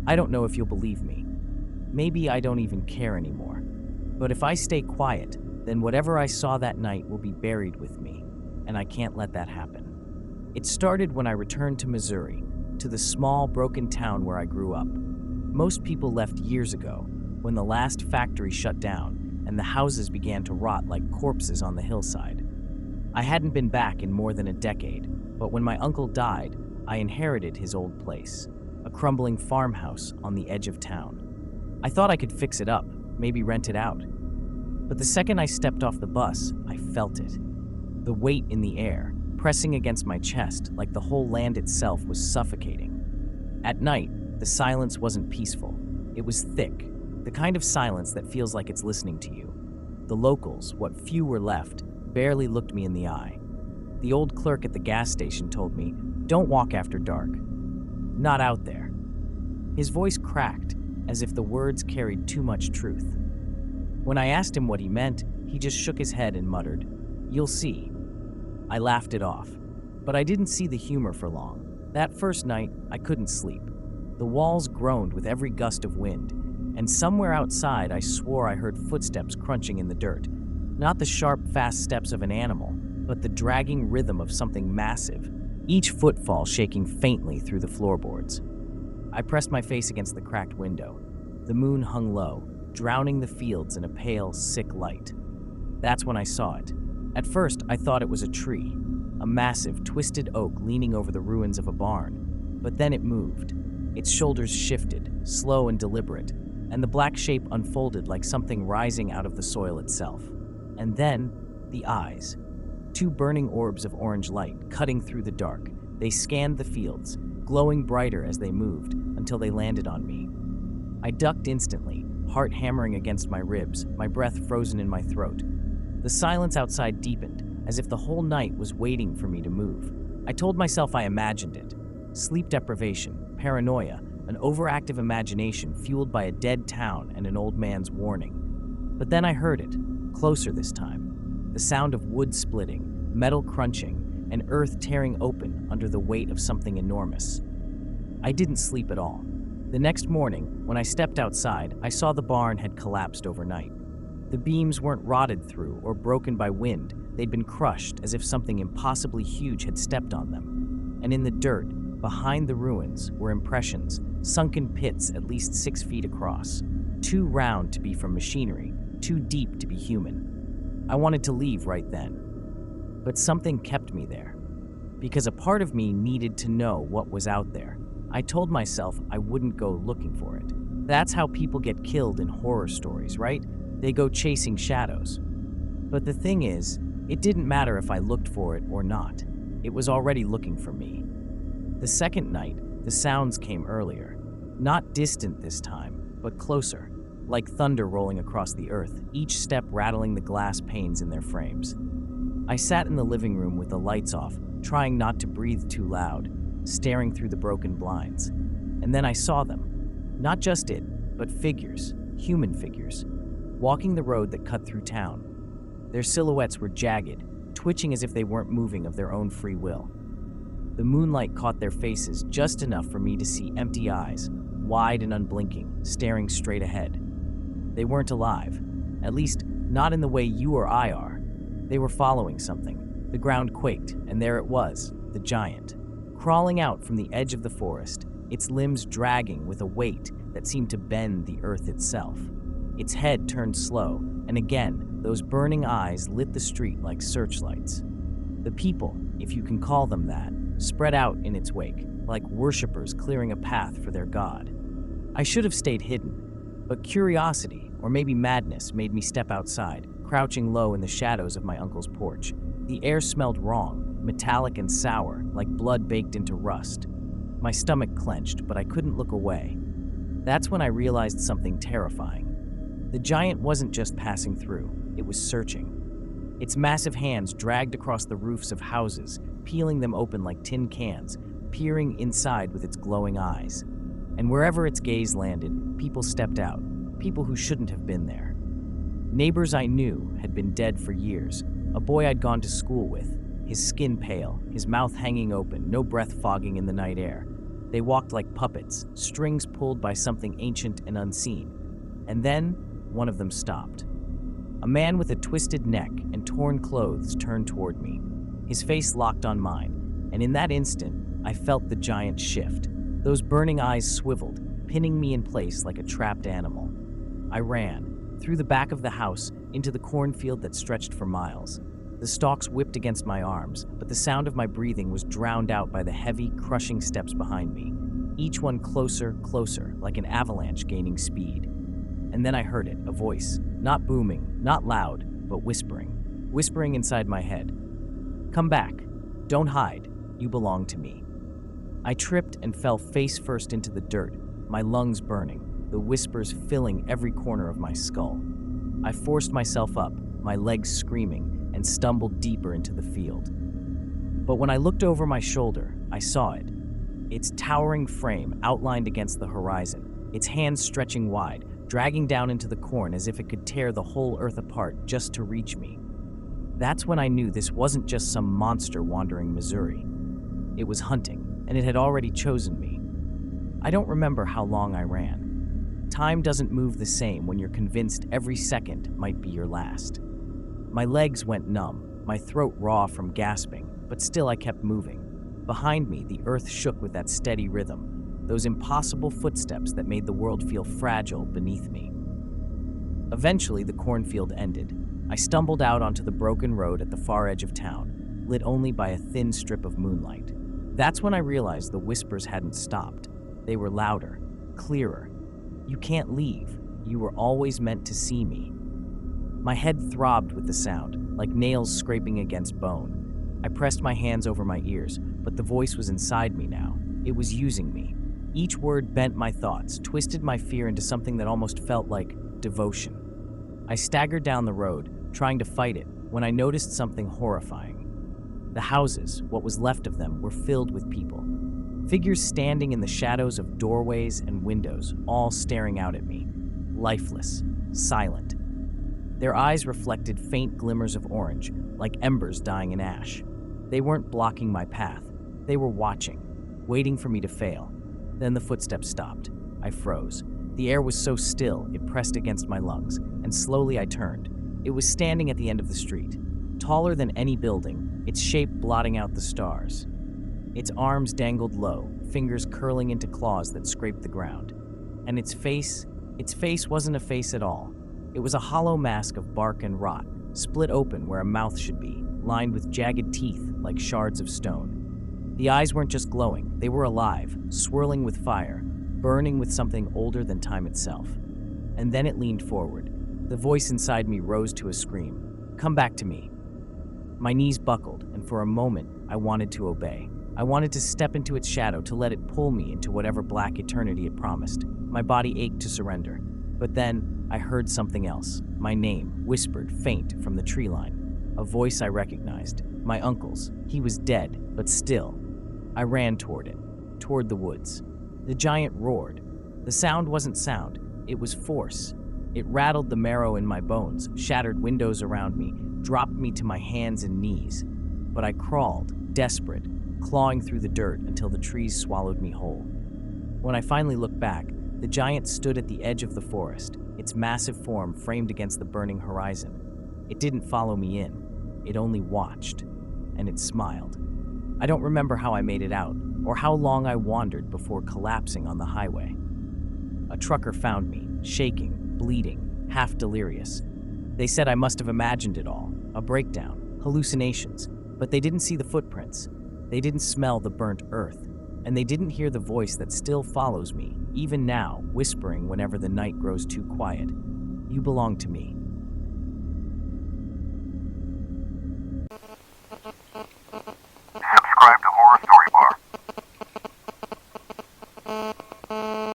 I don't know if you'll believe me. Maybe I don't even care anymore. But if I stay quiet, then whatever I saw that night will be buried with me, and I can't let that happen. It started when I returned to Missouri, to the small, broken town where I grew up. Most people left years ago, when the last factory shut down and the houses began to rot like corpses on the hillside. I hadn't been back in more than a decade, but when my uncle died, I inherited his old place, a crumbling farmhouse on the edge of town. I thought I could fix it up, maybe rent it out. But the second I stepped off the bus, I felt it. The weight in the air, pressing against my chest like the whole land itself was suffocating. At night, the silence wasn't peaceful. It was thick, the kind of silence that feels like it's listening to you. The locals, what few were left, barely looked me in the eye. The old clerk at the gas station told me, "Don't walk after dark. Not out there." His voice cracked, as if the words carried too much truth. When I asked him what he meant, he just shook his head and muttered, "You'll see." I laughed it off, but I didn't see the humor for long. That first night, I couldn't sleep. The walls groaned with every gust of wind, and somewhere outside I swore I heard footsteps crunching in the dirt. Not the sharp, fast steps of an animal, but the dragging rhythm of something massive, each footfall shaking faintly through the floorboards. I pressed my face against the cracked window. The moon hung low, drowning the fields in a pale, sick light. That's when I saw it. At first, I thought it was a tree, a massive, twisted oak leaning over the ruins of a barn. But then it moved. Its shoulders shifted, slow and deliberate, and the black shape unfolded like something rising out of the soil itself. And then, the eyes. Two burning orbs of orange light cutting through the dark. They scanned the fields, glowing brighter as they moved, until they landed on me. I ducked instantly, heart hammering against my ribs, my breath frozen in my throat. The silence outside deepened, as if the whole night was waiting for me to move. I told myself I imagined it. Sleep deprivation, paranoia, an overactive imagination fueled by a dead town and an old man's warning. But then I heard it, closer this time. The sound of wood splitting, metal crunching, and earth tearing open under the weight of something enormous. I didn't sleep at all. The next morning, when I stepped outside, I saw the barn had collapsed overnight. The beams weren't rotted through or broken by wind. They'd been crushed as if something impossibly huge had stepped on them. And in the dirt, behind the ruins, were impressions, sunken pits at least 6 feet across. Too round to be from machinery, too deep to be human. I wanted to leave right then. But something kept me there. Because a part of me needed to know what was out there. I told myself I wouldn't go looking for it. That's how people get killed in horror stories, right? They go chasing shadows. But the thing is, it didn't matter if I looked for it or not. It was already looking for me. The second night, the sounds came earlier. Not distant this time, but closer, like thunder rolling across the earth, each step rattling the glass panes in their frames. I sat in the living room with the lights off, trying not to breathe too loud, staring through the broken blinds. And then I saw them. Not just it, but figures, human figures, walking the road that cut through town. Their silhouettes were jagged, twitching as if they weren't moving of their own free will. The moonlight caught their faces just enough for me to see empty eyes, wide and unblinking, staring straight ahead. They weren't alive, at least not in the way you or I are. They were following something. The ground quaked, and there it was, the giant, crawling out from the edge of the forest, its limbs dragging with a weight that seemed to bend the earth itself. Its head turned slow, and again, those burning eyes lit the street like searchlights. The people, if you can call them that, spread out in its wake, like worshippers clearing a path for their god. I should have stayed hidden, but curiosity, or maybe madness, made me step outside, crouching low in the shadows of my uncle's porch. The air smelled wrong, metallic and sour, like blood baked into rust. My stomach clenched, but I couldn't look away. That's when I realized something terrifying. The giant wasn't just passing through, it was searching. Its massive hands dragged across the roofs of houses, peeling them open like tin cans, peering inside with its glowing eyes. And wherever its gaze landed, people stepped out, people who shouldn't have been there. Neighbors I knew had been dead for years, a boy I'd gone to school with, his skin pale, his mouth hanging open, no breath fogging in the night air. They walked like puppets, strings pulled by something ancient and unseen. And then, one of them stopped. A man with a twisted neck and torn clothes turned toward me. His face locked on mine, and in that instant, I felt the giant shift. Those burning eyes swiveled, pinning me in place like a trapped animal. I ran, through the back of the house, into the cornfield that stretched for miles. The stalks whipped against my arms, but the sound of my breathing was drowned out by the heavy, crushing steps behind me, each one closer, closer, like an avalanche gaining speed. And then I heard it, a voice, not booming, not loud, but whispering inside my head. "Come back. Don't hide. You belong to me." I tripped and fell face first into the dirt, my lungs burning, the whispers filling every corner of my skull. I forced myself up, my legs screaming, and stumbled deeper into the field. But when I looked over my shoulder, I saw it. Its towering frame outlined against the horizon, its hands stretching wide, dragging down into the corn as if it could tear the whole earth apart just to reach me. That's when I knew this wasn't just some monster wandering Missouri. It was hunting, and it had already chosen me. I don't remember how long I ran. Time doesn't move the same when you're convinced every second might be your last. My legs went numb, my throat raw from gasping, but still I kept moving. Behind me, the earth shook with that steady rhythm, those impossible footsteps that made the world feel fragile beneath me. Eventually, the cornfield ended. I stumbled out onto the broken road at the far edge of town, lit only by a thin strip of moonlight. That's when I realized the whispers hadn't stopped. They were louder, clearer. "You can't leave. You were always meant to see me." My head throbbed with the sound, like nails scraping against bone. I pressed my hands over my ears, but the voice was inside me now. It was using me. Each word bent my thoughts, twisted my fear into something that almost felt like devotion. I staggered down the road, trying to fight it, when I noticed something horrifying. The houses, what was left of them, were filled with people. Figures standing in the shadows of doorways and windows, all staring out at me, lifeless, silent. Their eyes reflected faint glimmers of orange, like embers dying in ash. They weren't blocking my path. They were watching, waiting for me to fail. Then the footsteps stopped. I froze. The air was so still, it pressed against my lungs, and slowly I turned. It was standing at the end of the street, taller than any building, its shape blotting out the stars. Its arms dangled low, fingers curling into claws that scraped the ground. And its face wasn't a face at all. It was a hollow mask of bark and rot, split open where a mouth should be, lined with jagged teeth like shards of stone. The eyes weren't just glowing, they were alive, swirling with fire, burning with something older than time itself. And then it leaned forward. The voice inside me rose to a scream. "Come back to me." My knees buckled, and for a moment, I wanted to obey. I wanted to step into its shadow, to let it pull me into whatever black eternity it promised. My body ached to surrender. But then, I heard something else. My name, whispered, faint, from the tree line. A voice I recognized. My uncle's. He was dead, but still. I ran toward it, toward the woods. The giant roared. The sound wasn't sound, it was force. It rattled the marrow in my bones, shattered windows around me, dropped me to my hands and knees. But I crawled, desperate, clawing through the dirt until the trees swallowed me whole. When I finally looked back, the giant stood at the edge of the forest, its massive form framed against the burning horizon. It didn't follow me in. It only watched, and it smiled. I don't remember how I made it out, or how long I wandered before collapsing on the highway. A trucker found me, shaking, bleeding, half delirious. They said I must have imagined it all, a breakdown, hallucinations, but they didn't see the footprints. They didn't smell the burnt earth, and they didn't hear the voice that still follows me, even now, whispering whenever the night grows too quiet. "You belong to me."